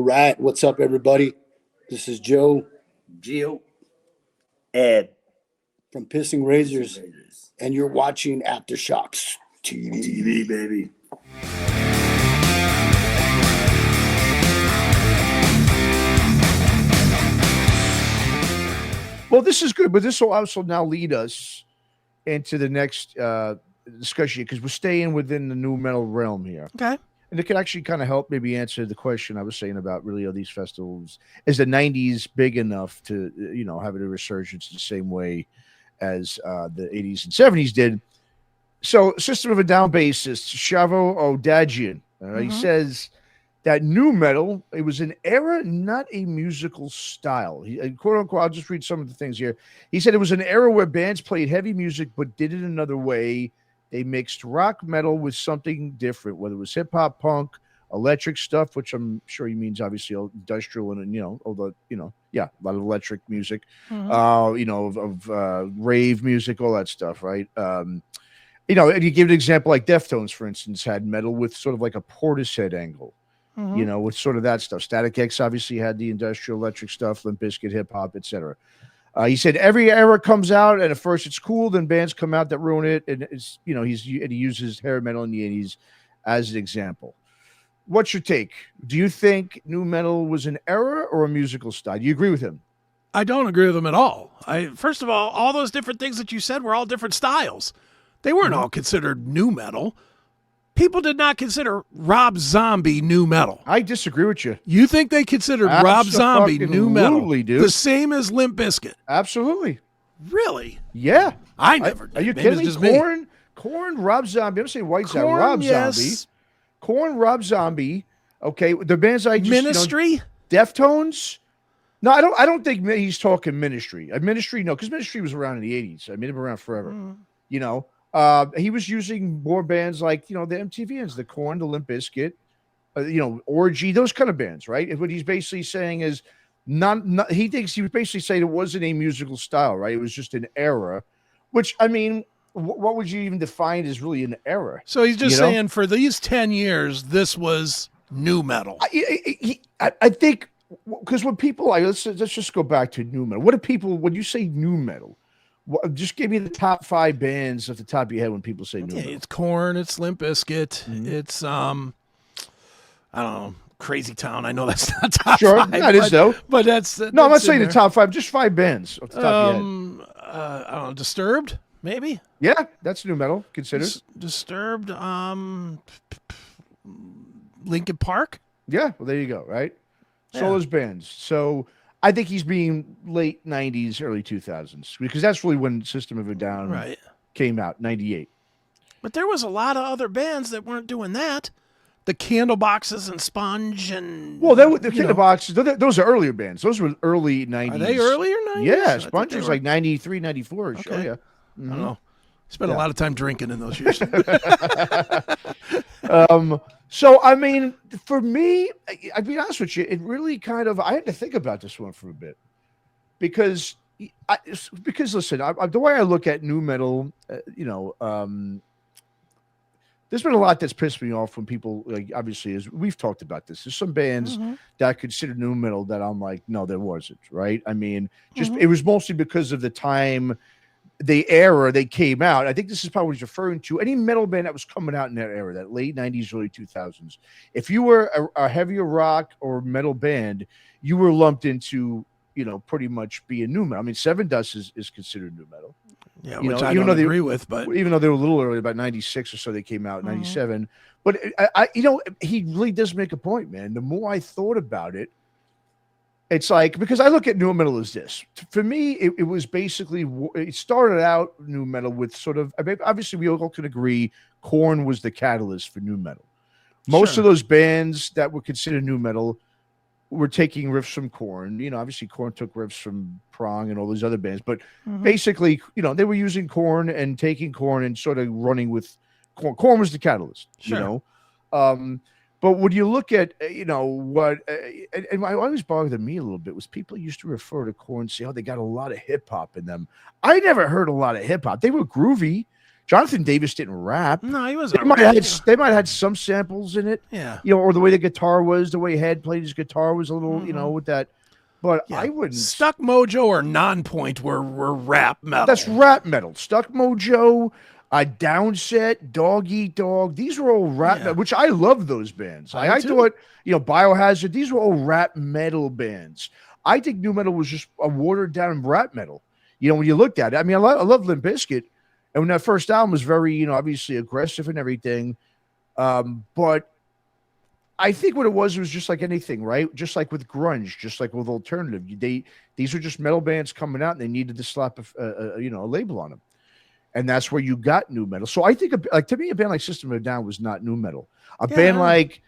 right. What's up, everybody? This is Joe Gio, Ed, from Pissing Razors, and you're watching Aftershocks TV. TV, baby. Well, this is good, but this will also now lead us into the next discussion because we're staying within the new metal realm here. Okay. And it can actually kind of help maybe answer the question I was saying about really are these festivals, is the 90s big enough to, have a resurgence the same way as the 80s and 70s did? So System of a Down bassist, Shavo Odadjian, he says that new metal, it was an era, not a musical style. He, quote unquote, I'll just read some of the things here. He said it was an era where bands played heavy music but did it another way. They mixed rock metal with something different, whether it was hip hop, punk, electric stuff, which I'm sure he means obviously industrial and a lot of electric music, rave music, all that stuff, right? And you give an example like Deftones, for instance, had metal with sort of like a Portishead angle, with sort of that stuff. Static X obviously had the industrial electric stuff, Limp Bizkit, hip hop, etc. He said every era comes out, and at first it's cool. Then bands come out that ruin it, and it's he uses hair metal in the 80s as an example. What's your take? Do you think new metal was an era or a musical style? Do you agree with him? I don't agree with him at all. First of all those different things that you said were all different styles. They weren't all considered new metal. People did not consider Rob Zombie new metal. I disagree with you. You think they considered Rob Zombie new metal? Absolutely, dude. The same as Limp Bizkit? Absolutely. Really? Yeah. I never did. Are you Maybe kidding me? Corn, Rob Zombie. I'm saying White Side, Rob Zombie. Corn, Rob Zombie. Okay, the bands I just Ministry? Deftones. No, I don't think he's talking Ministry. Ministry, no, because Ministry was around in the 80s. I mean, they've been around forever. He was using more bands like, the MTVs, the Korn, the Limp Bizkit, Orgy, those kind of bands, right? What he's basically saying is he thinks he was basically saying it wasn't a musical style, right? It was just an era, which, I mean, what would you even define as really an era? So he's just saying for these 10 years, this was new metal. I think, because when people, let's just go back to new metal. What do people, when you say new metal, just give me the top 5 bands off the top of your head when people say new metal. It's Korn, it's Limp Bizkit, it's I don't know, Crazy Town. I know that's not top 5. That is though. But that's no, I'm not saying the top 5, just 5 bands off the top of your head. I don't know, Disturbed, maybe? Yeah, that's new metal considered. Disturbed, Linkin Park? Yeah, well there you go, right? So those bands. So I think he's being late 90s, early 2000s, because that's really when System of a Down came out, 98. But there was a lot of other bands that weren't doing that. The Candleboxes and Sponge and... Well, the Candleboxes, those are earlier bands. Those were early 90s. Are they earlier 90s? Yeah, Sponge was like 93, 94. Okay. Oh, yeah. I don't know. Spent a lot of time drinking in those years. So, I mean, for me, I'll be honest with you, it really kind of, I had to think about this one for a bit because listen, the way I look at new metal, there's been a lot that's pissed me off when people, like, obviously, as we've talked about this, there's some bands that I consider new metal that I'm like, no, there wasn't, right? I mean, it was mostly because of the time, the era they came out. I think this is probably what he's referring to. Any metal band that was coming out in that era, that late 90s, early 2000s. If you were a heavier rock or metal band, you were lumped into, pretty much being new metal. I mean, Seven Dust is considered new metal. Yeah, which I don't agree with, but even though they were a little early, about 96 or so, they came out in 97. But he really does make a point, man. The more I thought about it, it's like, because I look at new metal as this. For me, it was basically, it started out new metal with sort of, I mean, obviously we all can agree Korn was the catalyst for new metal. Most of those bands that were considered new metal were taking riffs from Korn. Obviously Korn took riffs from Prong and all these other bands, but basically, they were using Korn and taking Korn and sort of running with Korn. Korn was the catalyst, But when you look at, what, and what always bothered me a little bit was people used to refer to Korn and say, oh, they got a lot of hip hop in them. I never heard a lot of hip hop. They were groovy. Jonathan Davis didn't rap. No, he wasn't. They might have had some samples in it, Yeah. or the way the guitar was, the way Head played his guitar was a little, with that. But Yeah. I wouldn't. Stuck Mojo or Non-Point were rap metal. That's rap metal. Stuck Mojo, Downset, Dog Eat Dog. These were all rap, metal, which I love those bands. I thought, Biohazard. These were all rap metal bands. I think new metal was just a watered down rap metal. When you looked at it, I mean, I love Limp Bizkit, and when that first album was very, obviously aggressive and everything, but I think what it was just like anything, right? Just like with grunge, just like with alternative, these were just metal bands coming out, and they needed to slap a label on them, and that's where you got new metal. So I think, to me, a band like System of a Down was not new metal. A band like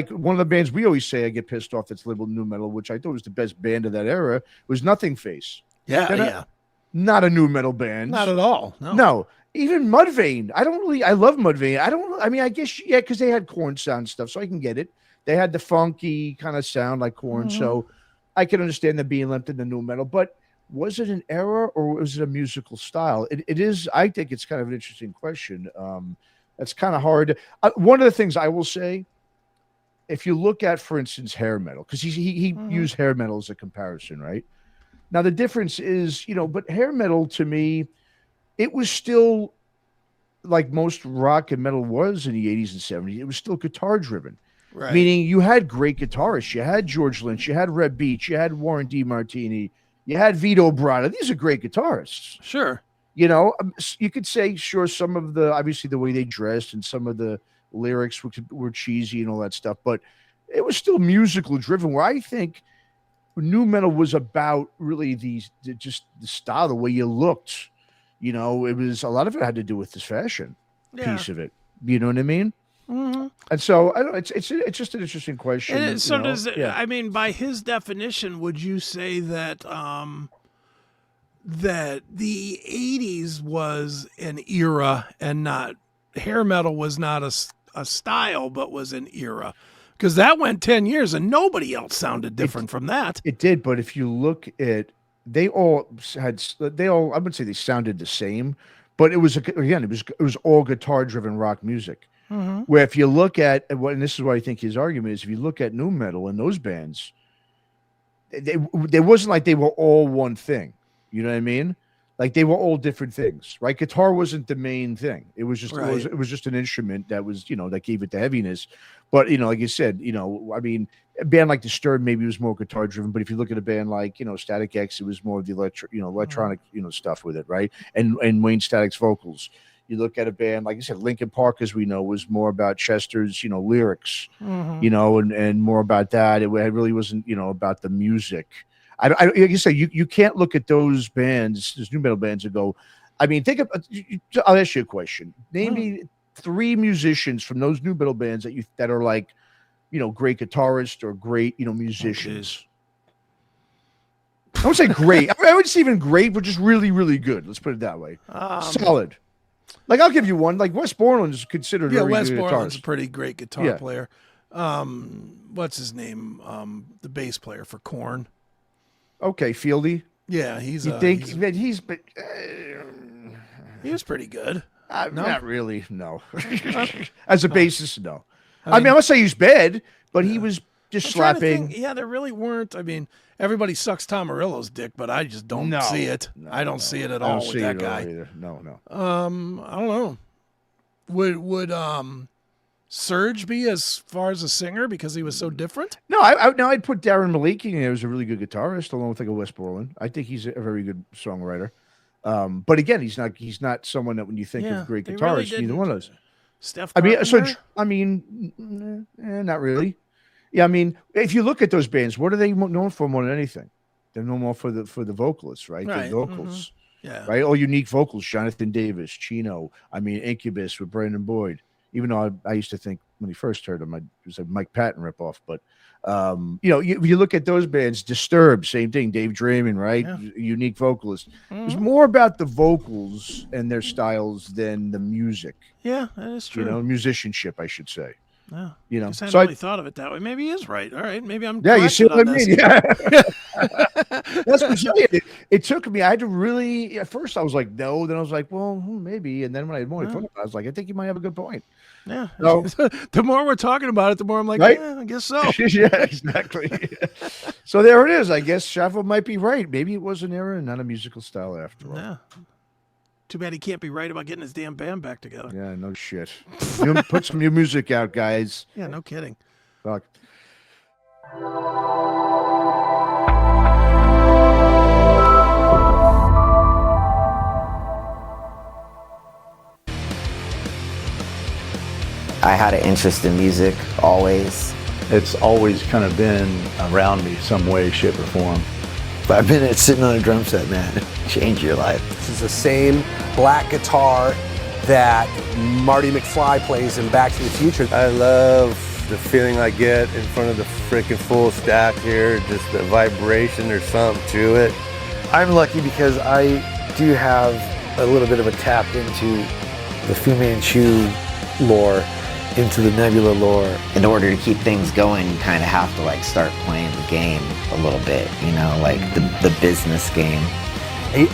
one of the bands we always say I get pissed off that's labeled new metal, which I thought was the best band of that era, was Nothing Face. Yeah. Not a new metal band. Not at all. No. Even Mudvayne. I love Mudvayne. I guess, because they had Korn sound stuff, so I can get it. They had the funky kind of sound like Korn, so I can understand them being lumped into new metal. But was it an era or was it a musical style? It is. I think it's kind of an interesting question. That's kind of hard. One of the things I will say, if you look at, for instance, hair metal, because he used hair metal as a comparison, right? Now, the difference is, but hair metal to me, it was still like most rock and metal was in the 80s and 70s. It was still guitar driven, Right. Meaning you had great guitarists. You had George Lynch, you had Red Beach, you had Warren DeMartini, you had Vito Bratta. These are great guitarists. Sure. You could say, sure, some of obviously the way they dressed and some of the lyrics were cheesy and all that stuff, but it was still musical driven, where I think new metal was about really just the style, the way you looked. It was a lot of it had to do with this fashion piece of it. You know what I mean? Mm-hmm. And so I don't. It's just an interesting question. And so does it, I mean, by his definition, would you say that that the 80s was an era and not hair metal was not a style, but was an era? Because that went 10 years and nobody else sounded different from that. It did, but if you look at, I wouldn't say they sounded the same, but it was all guitar driven rock music. Mm-hmm. Where if you look at, and this is what I think his argument is, if you look at new metal and those bands, they wasn't like they were all one thing. You know what I mean? Like they were all different things, right? Guitar wasn't the main thing. It was just it was just an instrument that was, that gave it the heaviness. But like you said, I mean, a band like Disturbed maybe was more guitar driven, but if you look at a band like Static X, it was more of the electronic stuff with it, right? And Wayne Static's vocals. You look at a band like I said, Linkin Park, as we know, was more about Chester's lyrics, and more about that. It really wasn't about the music. Like you say, you can't look at those bands, those new metal bands, and go. I mean, I'll ask you a question. Name me 3 musicians from those new metal bands that are like, great guitarists or great, musicians. I would say great. I would say even great, but just really, really good. Let's put it that way. Solid. Like I'll give you one. Like Wes Borland is considered. Yeah, a very Wes good Borland's a guitarist. pretty great guitar player. What's his name? The bass player for Korn. Okay, Fieldy. Yeah, he's. You think that he was pretty good. No? Not really. No. As a bassist, no. I mean, I'm not saying he's bad, but he was just I'm trying to slapping. think, there really weren't. I mean, everybody sucks Tom Morello's dick, but I just don't see it. I don't see it at all with that guy. Either. No. I don't know. Would Serge be as far as a singer because he was so different? No, I'd put Darren Maliki in there as a really good guitarist, along with like a Wes Borland. I think he's a very good songwriter. But again, he's not someone that when you think of great guitarists, neither one of those. Steph. Not really. Yeah, I mean, if you look at those bands, what are they known for more than anything? They're known more for the vocalists, right? Right. The vocals, Yeah. right? All unique vocals. Jonathan Davis, Chino. I mean, Incubus with Brandon Boyd. Even though I used to think when he first heard him, it was a Mike Patton ripoff. But you look at those bands, Disturbed, same thing. Dave Draymond, right? Yeah. Unique vocalist. It was more about the vocals and their styles than the music. Yeah, that is true. Musicianship, I should say. Yeah. You know, I hadn't so really thought of it that way. Maybe he is right. All right, maybe I'm yeah, you see corrected what I on mean? this. Yeah. That's what I'm saying. It took me. I had to really. At first, I was like, no. Then I was like, well, maybe. And then when I had more thought about it, I was like, I think you might have a good point. Yeah. So, The more we're talking about it, the more I'm like, Right? yeah, I guess so. yeah, exactly. So there it is. I guess Shavo might be right. Maybe it was an era and not a musical style after all. Yeah. Too bad he can't be right about getting his damn band back together. Yeah, no shit. Put some new music out, guys. Yeah, no kidding. Fuck. I had an interest in music always. It's always kind of been around me some way, shape, or form. 5 minutes sitting on a drum set, man. Change your life. This is the same black guitar that Marty McFly plays in Back to the Future. I love the feeling I get in front of the freaking full stack here, just the vibration or something to it. I'm lucky because I do have a little bit of a tap into the Fu Manchu lore, into the Nebula lore. In order to keep things going, you kind of have to like start playing the game a little bit, you know, like the business game.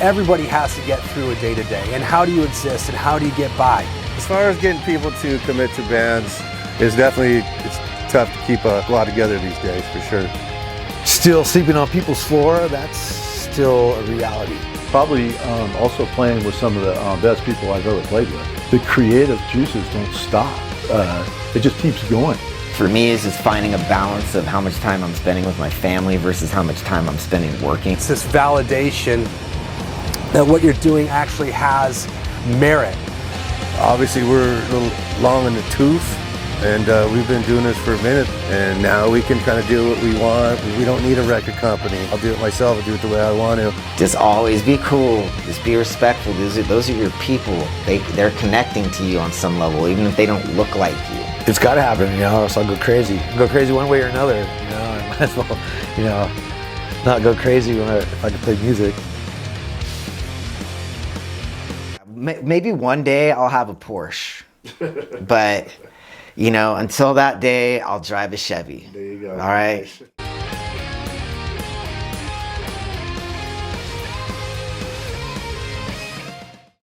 Everybody has to get through a day-to-day, and how do you exist and how do you get by? As far as getting people to commit to bands, it's tough to keep a lot together these days, for sure. Still sleeping on people's floor, that's still a reality. Probably also playing with some of the best people I've ever played with. The creative juices don't stop. It just keeps going. For me, it's just finding a balance of how much time I'm spending with my family versus how much time I'm spending working. It's this validation that what you're doing actually has merit. Obviously, we're a little long in the tooth, and we've been doing this for a minute, and now we can kind of do what we want. We don't need a record company. I'll do it myself. I'll do it the way I want to. Just always be cool. Just be respectful. Those are your people. They're connecting to you on some level, even if they don't look like you. It's got to happen, you know, or else I'll go crazy. I'll go crazy one way or another, you know. I might as well, you know, not go crazy if I can play music. Maybe one day I'll have a Porsche, but you know, until that day, I'll drive a Chevy. There you go. All right.